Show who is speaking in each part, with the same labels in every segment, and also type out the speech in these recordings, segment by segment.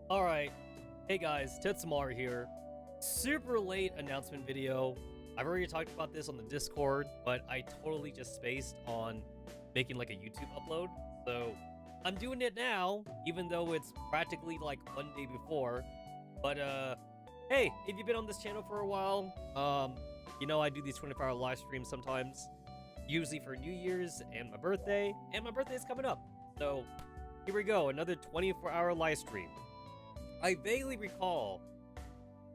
Speaker 1: Alright, hey guys, Tetsamaru here. Super late announcement video. I've already talked about this on the Discord, but I totally just spaced on making like a YouTube upload. So I'm doing it now, even though it's practically like one day before. But hey, if you've been on this channel for a while, you know I do these 24-hour live streams sometimes, usually for New Year's and my birthday is coming up. So here we go, another 24-hour live stream. I vaguely recall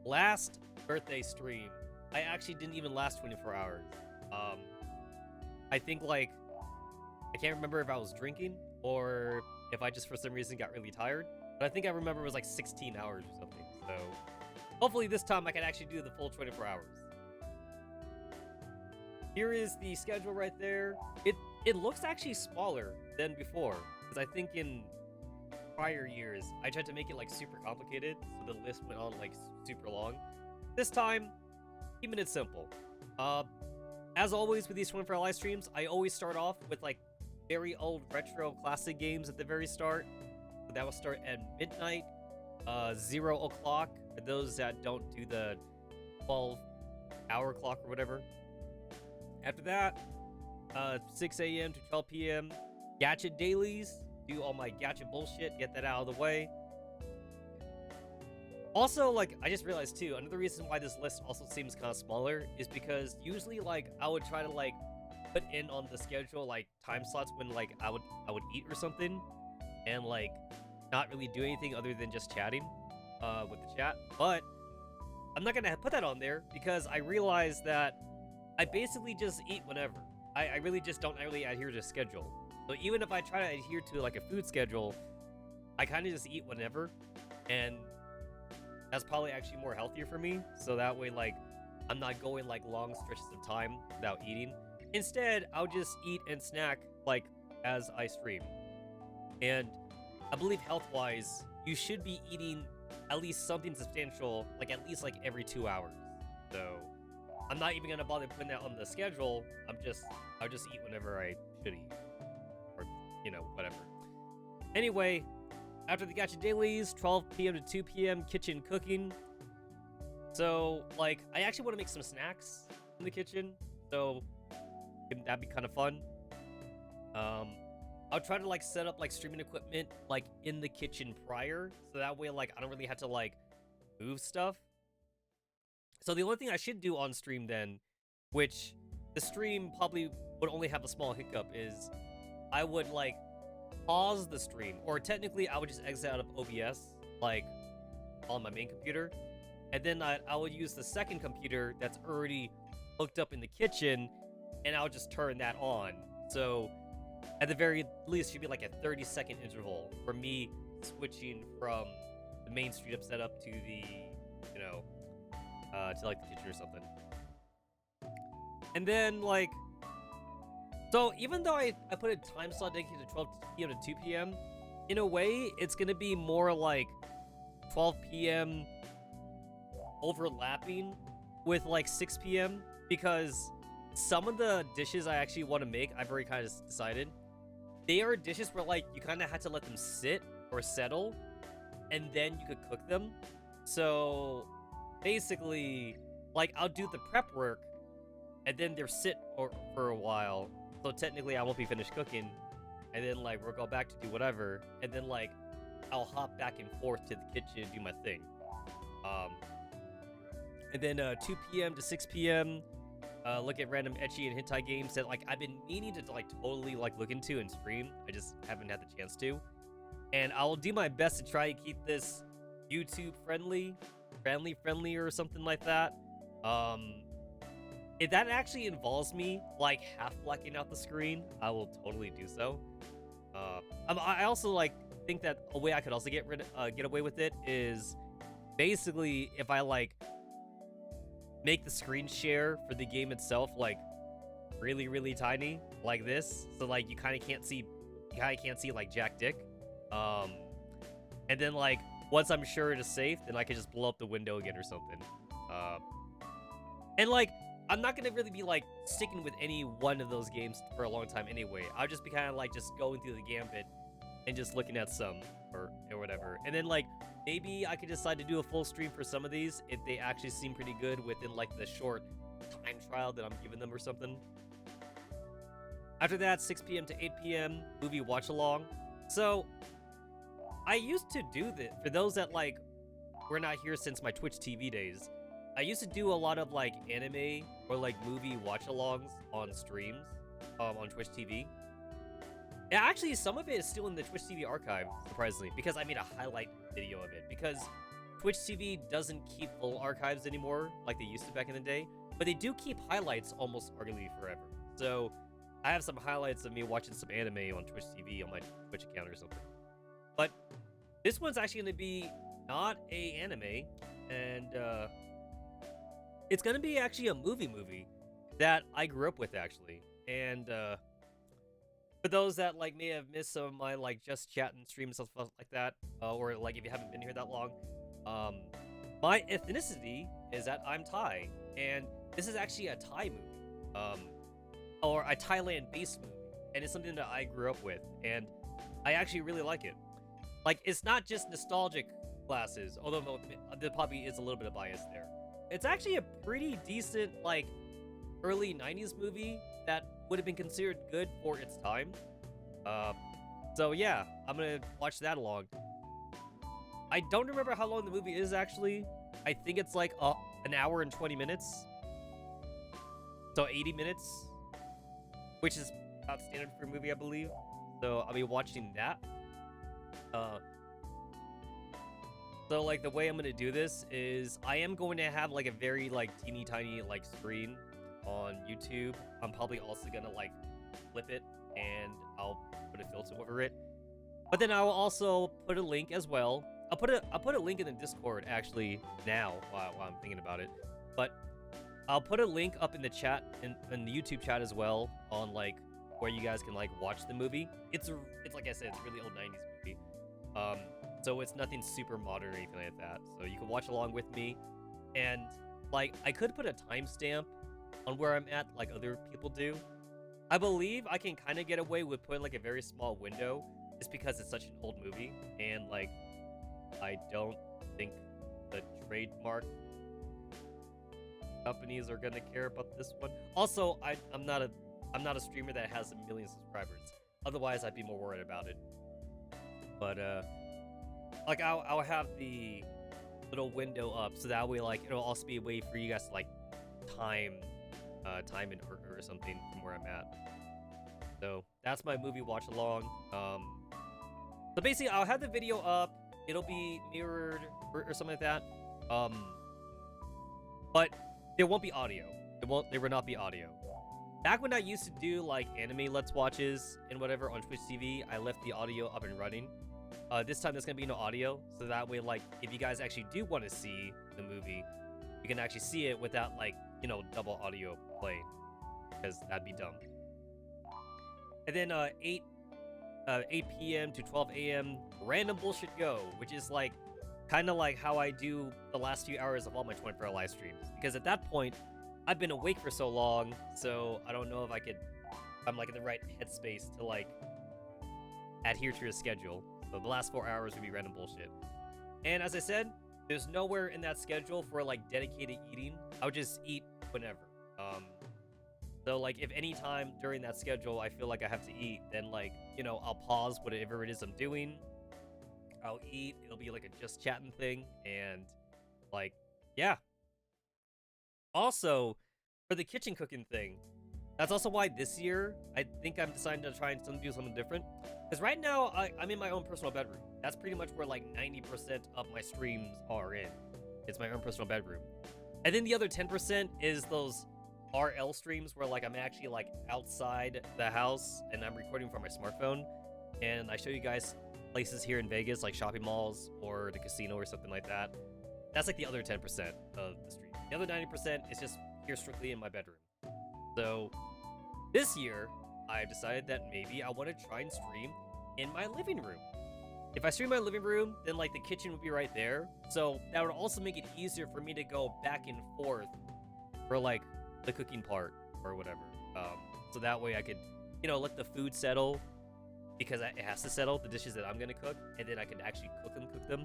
Speaker 1: last birthday stream, I actually didn't even last 24 hours. I think like, I can't remember if I was drinking or if I just for some reason got really tired, but I think I remember it was like 16 hours or something. So hopefully this time I can actually do the full 24 hours. Here is the schedule right there. It looks actually smaller than before, because I think in prior years I tried to make it like super complicated, so the list went on like super long. This time, keeping it simple. As always with these 24-hour live streams, I always start off with like very old retro classic games at the very start. So that will start at midnight, 0 o'clock for those that don't do the 12-hour clock or whatever. After that, 6 a.m. to 12 p.m. gacha dailies. Do all my gacha bullshit, get that out of the way. Also, like, I just realized too, another reason why this list also seems kind of smaller is because usually, like, I would try to, like, put in on the schedule, like, time slots when, like, I would eat or something, and, like, not really do anything other than just chatting, with the chat. But I'm not gonna put that on there because I realized that I basically just eat whenever. I really just don't really adhere to a schedule. So even if I try to adhere to like a food schedule, I kind of just eat whenever, and that's probably actually more healthier for me. So that way, like, I'm not going like long stretches of time without eating. Instead, I'll just eat and snack like as I stream. And I believe health-wise, you should be eating at least something substantial, like at least like every 2 hours. So I'm not even gonna bother putting that on the schedule. I'll just eat whenever I should eat. Or, you know, whatever. Anyway, after the gacha dailies, 12 p.m. to 2 p.m. kitchen cooking. So, like, I actually want to make some snacks in the kitchen. So, that'd be kind of fun. I'll try to, like, set up, like, streaming equipment, like, in the kitchen prior. So that way, like, I don't really have to, like, move stuff. So the only thing I should do on stream then, which the stream probably would only have a small hiccup, is I would, like, pause the stream, or technically I would just exit out of OBS, like, on my main computer, and then I would use the second computer that's already hooked up in the kitchen, and I'll just turn that on. So at the very least, it should be like a 30-second interval for me switching from the main stream up setup to the, you know, to like the kitchen or something. And then, like, so even though I put a time slot dedicated to 12 p.m. to 2 p.m., in a way, it's going to be more like 12 p.m. overlapping with like 6 p.m. because some of the dishes I actually want to make, I've already kind of decided. They are dishes where, like, you kind of had to let them sit or settle, and then you could cook them. So basically, like, I'll do the prep work, and then they'll sit for a while. So technically, I won't be finished cooking, and then, like, we'll go back to do whatever, and then, like, I'll hop back and forth to the kitchen and do my thing. And then 2 p.m. to 6 p.m., look at random ecchi and hentai games that, like, I've been meaning to, like, totally, like, look into and stream. I just haven't had the chance to. And I'll do my best to try and keep this YouTube friendly or something like that. If that actually involves me, like, half blacking out the screen, I will totally do so. I also, like, think that a way I could also get away with it is basically if I, like, make the screen share for the game itself, like, really, really tiny, like this. So, like, you kind of can't see, like, jack dick. And then, like, once I'm sure it is safe, then I can just blow up the window again or something. And, like, I'm not gonna really be, like, sticking with any one of those games for a long time anyway. I'll just be kind of, like, just going through the gambit and just looking at some. or whatever. And then like maybe I could decide to do a full stream for some of these if they actually seem pretty good within like the short time trial that I'm giving them or something. After that, 6 p.m. to 8 p.m. movie watch along. So I used to do this for those that like were not here since my Twitch TV days. I used to do a lot of like anime or like movie watch alongs on streams on Twitch TV. Yeah, actually, some of it is still in the Twitch TV archive, surprisingly, because I made a highlight video of it. Because Twitch TV doesn't keep full archives anymore like they used to back in the day, but they do keep highlights almost arguably forever. So I have some highlights of me watching some anime on Twitch TV on my Twitch account or something. But this one's actually going to be not a anime, and it's going to be actually a movie that I grew up with, actually. And for those that like may have missed some of my like just chatting streams and stuff like that, or like if you haven't been here that long, my ethnicity is that I'm Thai, and this is actually a Thai movie, or a Thailand-based movie, and it's something that I grew up with, and I actually really like it. Like, it's not just nostalgic glasses, although there probably is a little bit of bias there. It's actually a pretty decent like early 90s movie that would have been considered good for its time. So yeah, I'm gonna watch that along. I don't remember how long the movie is actually. I think it's like an hour and 20 minutes. So 80 minutes, which is about standard for a movie, I believe. So I'll be watching that. So like the way I'm gonna do this is I am going to have like a very like teeny tiny like screen on YouTube. I'm probably also gonna like flip it and I'll put a filter over it. But then I will also put a link as well. I'll put a link in the Discord actually now while I'm thinking about it. But I'll put a link up in the chat in the YouTube chat as well on like where you guys can like watch the movie. It's like I said, it's a really old 90s movie. So it's nothing super modern or anything like that. So you can watch along with me. And like I could put a timestamp on where I'm at like other people do. I believe I can kind of get away with putting like a very small window just because it's such an old movie, and like I don't think the trademark companies are gonna care about this one. Also, I'm not a streamer that has a million subscribers. Otherwise, I'd be more worried about it. But like I'll have the little window up so that way like it'll also be a way for you guys to like time in or something from where I'm at. So that's my movie watch along. So basically I'll have the video up. It'll be mirrored or something like that. But there won't be audio. There will not be audio. Back when I used to do like anime Let's Watches and whatever on Twitch TV, I left the audio up and running. This time there's gonna be no audio, so that way like if you guys actually do want to see the movie, you can actually see it without like, you know, double audio playing, because that'd be dumb. And then 8 p.m. to 12 a.m. random bullshit go, which is like kind of like how I do the last few hours of all my 24-hour live streams, because at that point I've been awake for so long, so I don't know if I'm like in the right headspace to like adhere to a schedule. So the last 4 hours would be random bullshit. And as I said, there's nowhere in that schedule for like dedicated eating. I would just eat whenever. So like if any time during that schedule I feel like I have to eat, then like, you know, I'll pause whatever it is I'm doing. I'll eat. It'll be like a just chatting thing, and like, yeah. Also, for the kitchen cooking thing, that's also why this year I think I'm deciding to try and do something different. Because right now I'm in my own personal bedroom. That's pretty much where like 90% of my streams are in. It's my own personal bedroom. And then the other 10% is those RL streams where like I'm actually like outside the house and I'm recording from my smartphone, and I show you guys places here in Vegas like shopping malls or the casino or something like that. That's like the other 10% of the stream. The other 90% is just here strictly in my bedroom. So this year I decided that maybe I want to try and stream in my living room. If I stream my living room, then like the kitchen would be right there. So that would also make it easier for me to go back and forth for like the cooking part or whatever. So that way I could, you know, let the food settle because it has to settle the dishes that I'm gonna cook, and then I can actually cook them.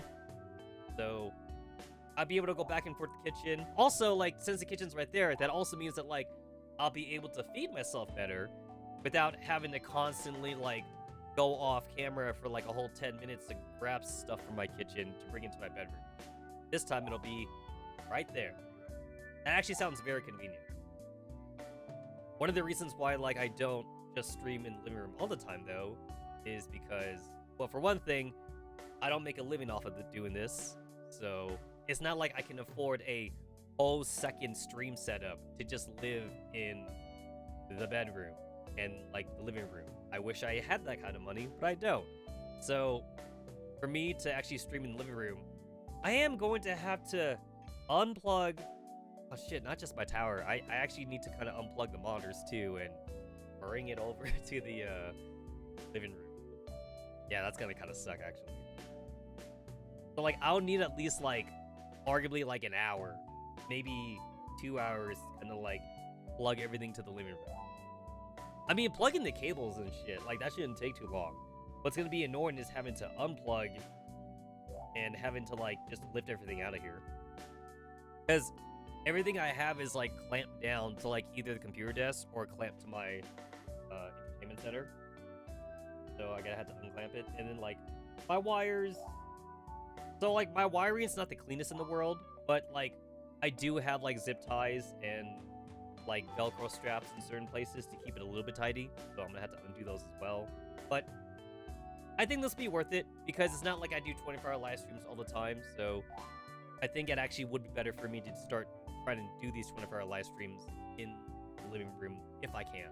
Speaker 1: So I'll be able to go back and forth the kitchen. Also, like, since the kitchen's right there, that also means that, like, I'll be able to feed myself better without having to constantly, like, go off camera for, like, a whole 10 minutes to grab stuff from my kitchen to bring into my bedroom. This time it'll be right there. That actually sounds very convenient. One of the reasons why, like, I don't just stream in the living room all the time, though, is because, well, for one thing, I don't make a living off of doing this, so it's not like I can afford a whole second stream setup to just live in the bedroom and, like, the living room. I wish I had that kind of money, but I don't. So, for me to actually stream in the living room, I am going to have to unplug... Oh shit, not just my tower. I actually need to kind of unplug the monitors too and bring it over to the living room. Yeah, that's gonna kind of suck, actually. So, like, I'll need at least, like, arguably, like, an hour, maybe 2 hours, and then, like, plug everything to the living room. I mean, plugging the cables and shit, like, that shouldn't take too long. What's gonna be annoying is having to unplug and having to, like, just lift everything out of here. Because everything I have is, like, clamped down to, like, either the computer desk or clamped to my entertainment center. So I gotta have to unclamp it. And then, like, my wires... So, like, my wiring is not the cleanest in the world, but, like, I do have, like, zip ties and, like, Velcro straps in certain places to keep it a little bit tidy. So I'm gonna have to undo those as well. But I think this will be worth it, because it's not like I do 24-hour live streams all the time, so I think it actually would be better for me to start trying to do these 24-hour live streams in the living room if I can.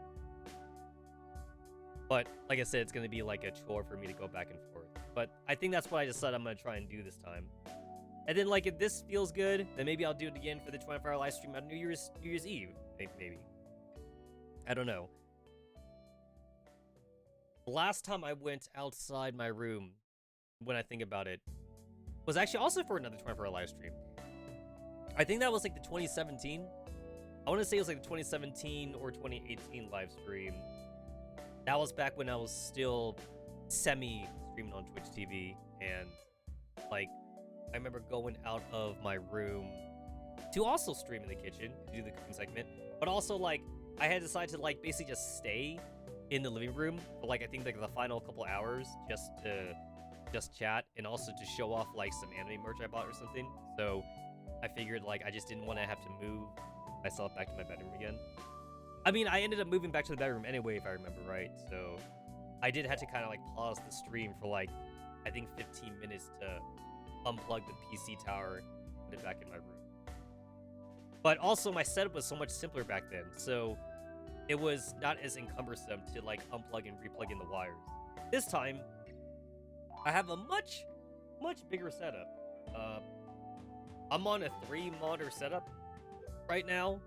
Speaker 1: But, like I said, it's going to be like a chore for me to go back and forth. But I think that's what I decided I'm going to try and do this time. And then, like, if this feels good, then maybe I'll do it again for the 24-hour live stream on New Year's Eve. Maybe. I don't know. The last time I went outside my room, when I think about it, was actually also for another 24-hour live stream. I think that was, like, the 2017. I want to say it was, like, the 2017 or 2018 live stream. That was back when I was still semi-streaming on Twitch TV, and, like, I remember going out of my room to also stream in the kitchen, to do the cooking segment, but also, like, I had decided to, like, basically just stay in the living room for, like, I think, like, the final couple hours just to chat, and also to show off, like, some anime merch I bought or something. So I figured, like, I just didn't want to have to move myself back to my bedroom again. I mean, I ended up moving back to the bedroom anyway, if I remember right, so I did have to kind of, like, pause the stream for, like, I think 15 minutes to unplug the PC tower and put it back in my room. But also, my setup was so much simpler back then, so it was not as encumbersome to, like, unplug and replug in the wires. This time, I have a much bigger setup. I'm on a 3-monitor setup right now,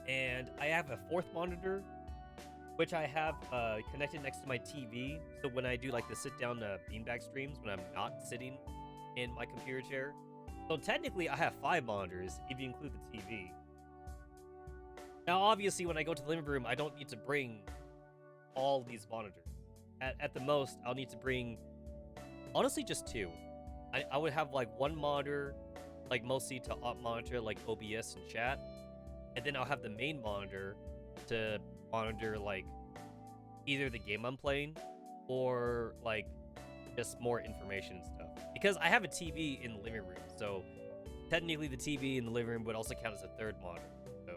Speaker 1: and I have a 4th monitor, which I have connected next to my TV, so when I do, like, the sit-down beanbag streams, when I'm not sitting in my computer chair. So technically, I have 5 monitors, if you include the TV. Now, obviously, when I go to the living room, I don't need to bring all these monitors. At the most, I'll need to bring, honestly, just 2. I would have, like, 1 monitor, like, mostly to monitor, like, OBS and chat, and then I'll have the main monitor to monitor, like, either the game I'm playing or, like, just more information and stuff. Because I have a TV in the living room, so technically the TV in the living room would also count as a 3rd monitor. So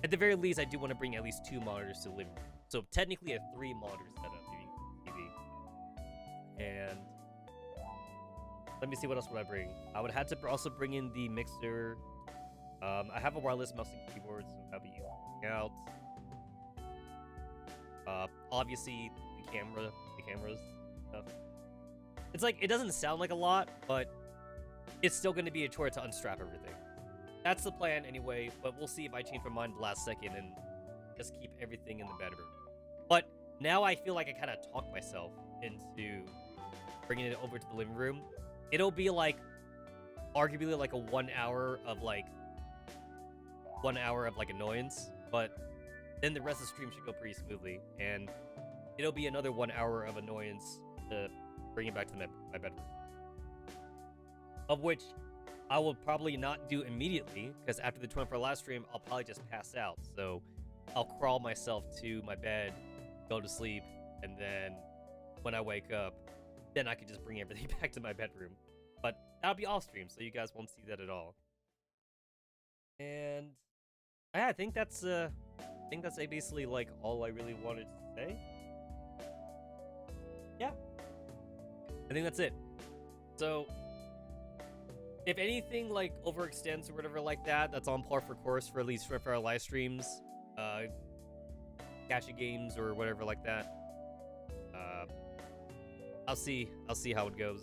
Speaker 1: at the very least, I do want to bring at least 2 monitors to the living room. So technically a 3-monitor setup if you TV. And let me see, what else would I bring? I would have to also bring in the mixer. I have a wireless mouse and keyboard, so that'll be out. Obviously the cameras stuff. It's like, it doesn't sound like a lot, but it's still going to be a chore to unstrap everything. That's the plan anyway, but we'll see if I change my mind the last second and just keep everything in the bedroom. But now I feel like I kind of talked myself into bringing it over to the living room. It'll be like, arguably like a 1 hour of like, annoyance, but then the rest of the stream should go pretty smoothly. And it'll be another 1 hour of annoyance to bring it back to my bedroom. Of which I will probably not do immediately, because after the 24-hour live stream, I'll probably just pass out. So I'll crawl myself to my bed, go to sleep, and then when I wake up, then I can just bring everything back to my bedroom. But that'll be off stream, so you guys won't see that at all. And yeah, I think that's basically like all I really wanted to say. Yeah, I think that's it. So if anything like overextends or whatever like that, that's on par for course for at least 24-hour live streams, gacha games or whatever like that. I'll see how it goes.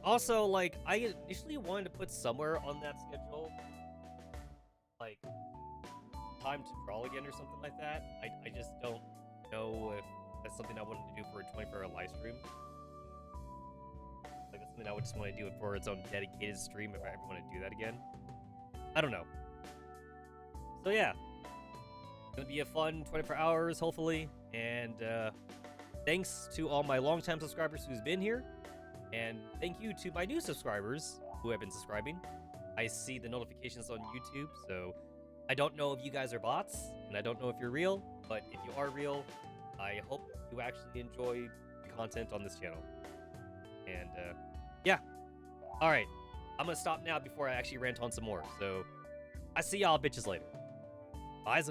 Speaker 1: Also, like, I initially wanted to put somewhere on that schedule, like, time to crawl again or something like that. I just don't know if that's something I wanted to do for a 24-hour live stream. Like, that's something I would just want to do it for its own dedicated stream if I ever want to do that again. I don't know. So yeah, it's gonna be a fun 24 hours, hopefully, and thanks to all my longtime subscribers who's been here. And thank you to my new subscribers who have been subscribing. I see the notifications on YouTube, so I don't know if you guys are bots, and I don't know if you're real, but if you are real, I hope you actually enjoy the content on this channel. And, yeah. Alright, I'm gonna stop now before I actually rant on some more, so I see y'all bitches later. Bye.